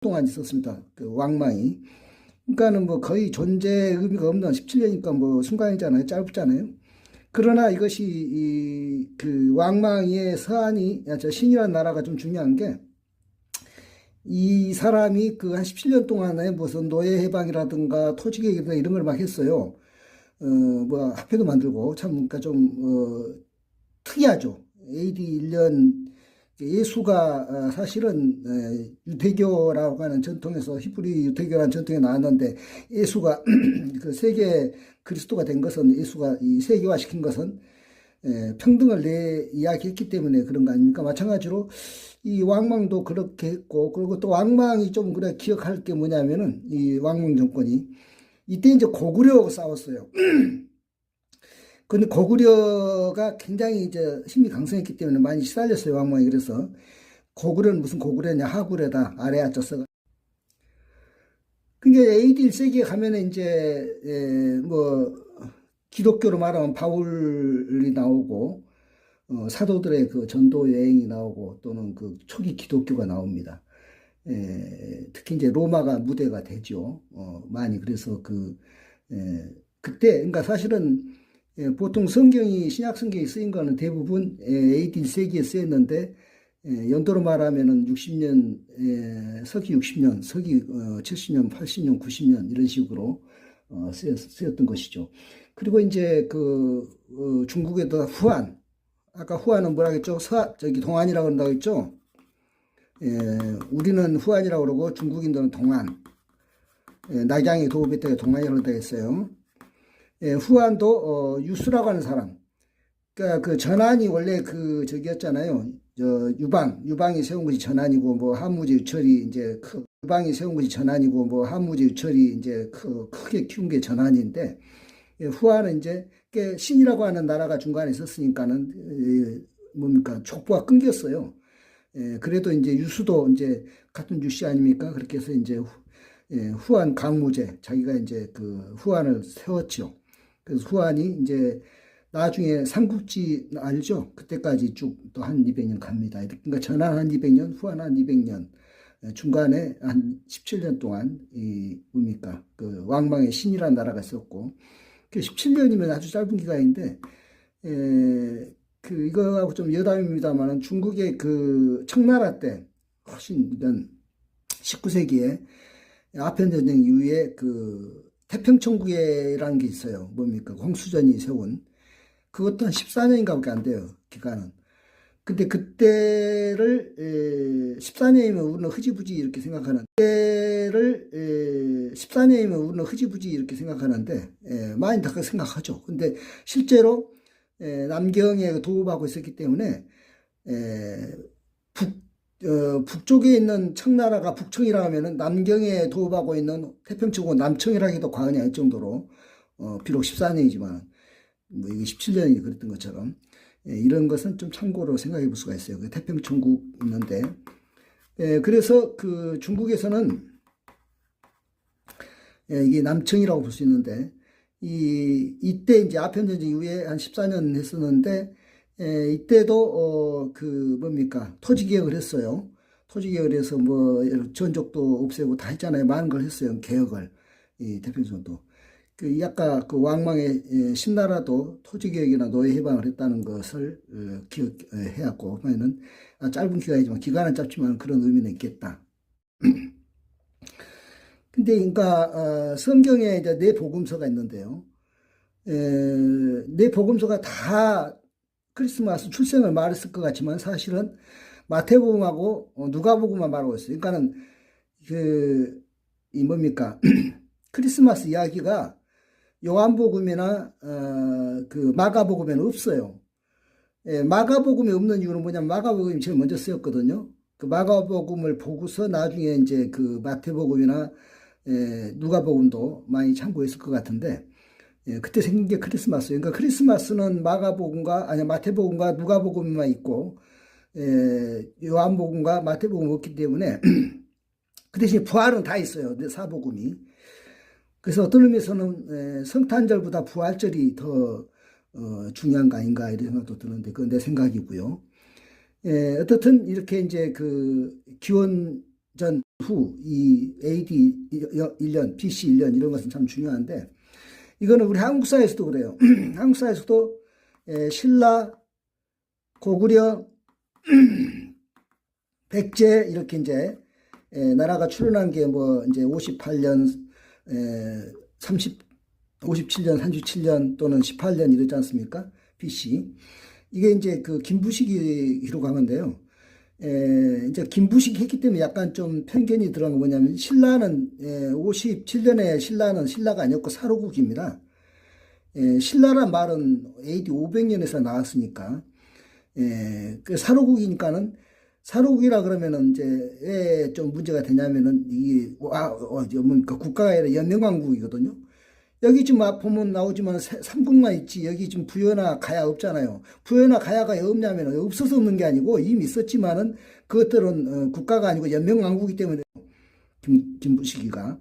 동안 있었습니다. 그 왕망이. 그러니까는 뭐 거의 존재 의미가 없는 17년이니까 뭐 순간이잖아요. 짧잖아요. 그러나 이것이 그 왕망이의 서한이 신이라는 나라가 좀 중요한 게 이 사람이 그 한 17년 동안에 무슨 노예 해방이라든가 토지개혁이라든가 이런 걸 막 했어요. 뭐 학회도 만들고 참 그러니까 좀 특이하죠. AD 1년 예수가 사실은 유대교라고 하는 전통에서 히브리 유대교라는 전통에 나왔는데 예수가 그 세계 그리스도가 된 것은 예수가 이 세계화시킨 것은 평등을 이야기했기 때문에 그런 거 아닙니까? 마찬가지로 이 왕망도 그렇게 했고, 그리고 또 왕망이 좀 그래 기억할 게 뭐냐면은 이 왕망 정권이 이때 이제 고구려하고 싸웠어요. 근데 고구려가 굉장히 이제 힘이 강성했기 때문에 많이 시달렸어요, 왕망이. 그래서 고구려는 무슨 고구려냐, 하구려다, 아래아 쪄서. 그게 AD 1세기에 가면은 이제 뭐 기독교로 말하면 바울이 나오고 사도들의 그 전도 여행이 나오고 또는 그 초기 기독교가 나옵니다. 특히 이제 로마가 무대가 되죠. 많이 그래서 그때 그러니까 사실은 보통 성경이 신약 성경이 쓰인 거는 대부분 AD 1세기에 쓰였는데 연도로 말하면은 60년, 서기 60년, 서기 70년, 80년, 90년 이런 식으로 쓰였던 것이죠. 그리고 이제 중국에도 후한, 아까 후한은 뭐라 했죠? 저기 동안이라고 한다고 했죠? 우리는 후한이라고 그러고 중국인들은 동안, 낙양의 도읍에다가 동안이라고 한다고 했어요. 후한도 유수라고 하는 사람. 그러니까 그 전한이 원래 저기였잖아요. 유방이 세운 것이 전한이고 뭐 한무제 유철이 이제 유방이 세운 것이 전한이고 뭐 한무제 유철이 이제 크게 키운 게 전한인데 후한은 이제 신이라고 하는 나라가 중간에 있었으니까는 뭡니까 족보가 끊겼어요. 그래도 이제 유수도 이제 같은 유씨 아닙니까? 그렇게 해서 이제 후한 강무제 자기가 이제 후한을 세웠죠. 그래서 후한이 이제 나중에 삼국지 알죠? 그때까지 쭉 또 한 200년 갑니다. 그러니까 전한 한 200년, 후한 한 200년, 중간에 한 17년 동안 뭡니까 왕망의 신이라는 나라가 있었고, 17년이면 아주 짧은 기간인데, 이거하고 좀 여담입니다만은 중국의 청나라 때 훨씬 이건 19세기에 아편전쟁 이후에 태평천국이라는 게 있어요. 뭡니까 홍수전이 세운. 그것도 한 14년인가밖에 안 돼요, 기간은. 근데 그때를 14년이면 우리는 흐지부지 이렇게 생각하는, 그때를 14년이면 우리는 흐지부지 이렇게 생각하는데, 많이 다 그렇게 생각하죠. 근데 실제로 남경에 도읍하고 있었기 때문에, 북쪽에 있는 청나라가 북청이라 하면은 남경에 도읍하고 있는 태평천국은 남청이라 해도 과언이 아닐 정도로, 비록 14년이지만, 뭐 이게 17년이 그랬던 것처럼 이런 것은 좀 참고로 생각해 볼 수가 있어요. 태평천국 있는데 그래서 중국에서는 이게 남청이라고 볼 수 있는데 이때 이제 아편전쟁 이후에 한 14년 했었는데 이때도 뭡니까 토지 개혁을 했어요. 토지 개혁을 해서 뭐 전적도 없애고 다 했잖아요. 많은 걸 했어요. 개혁을 이 태평천도. 아까 왕망의 신나라도 토지개혁이나 노예해방을 했다는 것을 기억해왔고, 그러면은 짧은 기간이지만, 기간은 짧지만 그런 의미는 있겠다. 근데, 그러니까, 성경에 이제 네 복음서가 있는데요. 네 복음서가 다 크리스마스 출생을 말했을 것 같지만 사실은 마태복음하고 누가복음만 말하고 있어요. 그러니까는, 뭡니까. 크리스마스 이야기가 요한복음이나 마가복음에는 없어요. 마가복음에 없는 이유는 뭐냐면 마가복음이 제일 먼저 쓰였거든요. 마가복음을 보고서 나중에 이제 마태복음이나 누가복음도 많이 참고했을 것 같은데 그때 생긴 게 크리스마스예요. 그러니까 크리스마스는 마태복음과 누가복음만 있고 요한복음과 마태복음 없기 때문에 그 대신 부활은 다 있어요. 사복음이. 그래서 어떤 의미에서는 성탄절보다 부활절이 더 중요한 거 아닌가 이런 생각도 드는데 그건 내 생각이고요. 어떻든 이렇게 이제 기원전 후, 이 AD 1년, BC 1년 이런 것은 참 중요한데 이거는 우리 한국사에서도 그래요. 한국사에서도 신라, 고구려, 백제 이렇게 이제 나라가 출현한 게 뭐 이제 58년, 57년, 37년 또는 18년 이러지 않습니까? BC. 이게 이제 그 김부식이로 가는데요. 이제 김부식 했기 때문에 약간 좀 편견이 들어간 거 뭐냐면 신라는 57년에 신라가 아니었고 사로국입니다. 신라란 말은 AD 500년에서 나왔으니까 그 사로국이니까는 사로국이라 그러면은 이제 왜 좀 문제가 되냐면은 이게 뭡니까 국가가 아니라 연명왕국이거든요. 여기 지금 보면 나오지만 삼국만 있지 여기 지금 부여나 가야 없잖아요. 부여나 가야가 없냐면 없어서 없는 게 아니고 이미 있었지만은 그것들은 국가가 아니고 연명왕국이기 때문에 김부식이가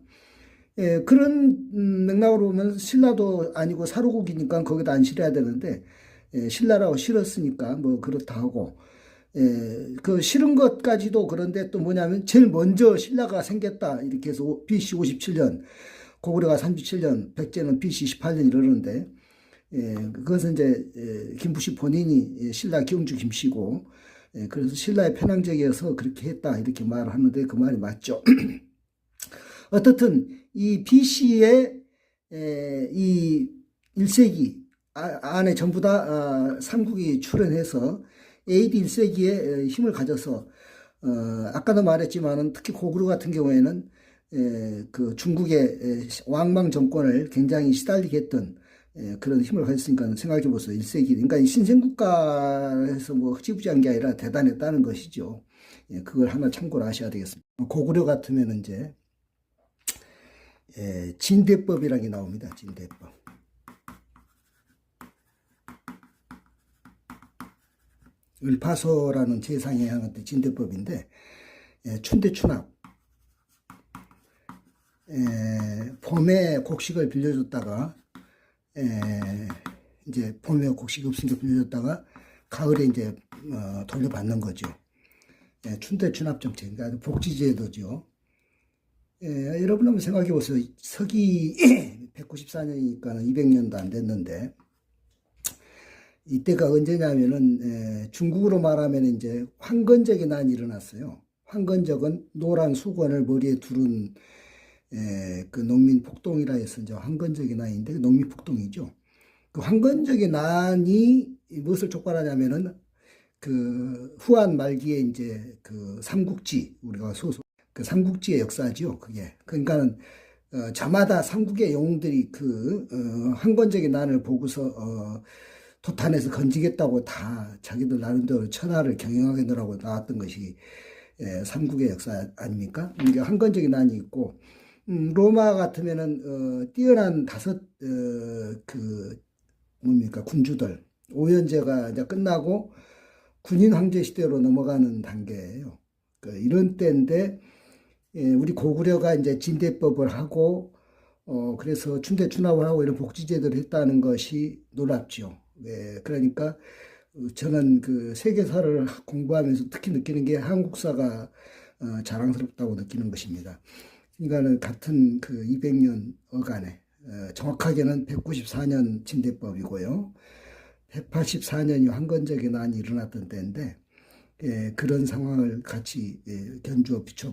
그런 맥락으로 보면 신라도 아니고 사로국이니까 거기다 안 실어야 되는데 신라라고 실었으니까 뭐 그렇다 하고 그 실은 것까지도 그런데 또 뭐냐면 제일 먼저 신라가 생겼다 이렇게 해서 BC 57년 고구려가 37년, 백제는 BC 18년 이러는데, 그것은 이제, 김부식 본인이 신라 경주 김씨고, 그래서 신라의 편향적이어서 그렇게 했다, 이렇게 말을 하는데 그 말이 맞죠. 어떻든, 이 BC의, 이 1세기 안에 전부 다, 삼국이 출현해서 AD 1세기에 힘을 가져서, 아까도 말했지만은 특히 고구려 같은 경우에는 그 중국의 왕망 정권을 굉장히 시달리게 했던 그런 힘을 가졌으니까 생각해 보세요. 1세기. 그러니까 신생국가에서 뭐 흐지부지한 게 아니라 대단했다는 것이죠. 그걸 하나 참고를 하셔야 되겠습니다. 고구려 같으면 이제 진대법이라는 게 나옵니다. 진대법. 을파소라는 제상에 하는 진대법인데 춘대춘합. 봄에 곡식을 빌려줬다가 이제 봄에 곡식이 없으니까 빌려줬다가 가을에 이제 돌려받는 거죠. 춘대춘합 정책, 그러니까 복지제도죠. 여러분 한번 생각해 보세요. 서기 194년이니까 200년도 안 됐는데 이때가 언제냐면은 중국으로 말하면 이제 황건적의 난이 일어났어요. 황건적은 노란 수건을 머리에 두른 그 농민 폭동이라 해서 이제 황건적의 난인데 농민 폭동이죠. 그 황건적의 난이 무엇을 촉발하냐면은 그 후한 말기에 이제 그 삼국지 우리가 그 삼국지의 역사죠. 그게 그러니까는 저마다 삼국의 영웅들이 그 황건적의 난을 보고서 토탄에서 건지겠다고 다 자기들 나름대로 천하를 경영하겠노라고 나왔던 것이 삼국의 역사 아닙니까? 이게 황건적의 난이 있고. 로마 같으면은 뛰어난 뭡니까 군주들 오연제가 이제 끝나고 군인 황제 시대로 넘어가는 단계예요. 이런 때인데 우리 고구려가 이제 진대법을 하고 그래서 춘대춘합을 하고 이런 복지제도를 했다는 것이 놀랍죠. 그러니까 저는 그 세계사를 공부하면서 특히 느끼는 게 한국사가 자랑스럽다고 느끼는 것입니다. 그러니까는 같은 그 200년 어간에 정확하게는 194년 진대법이고요. 184년이 황건적의 난이 일어났던 때인데 그런 상황을 같이 견주어 비춰보고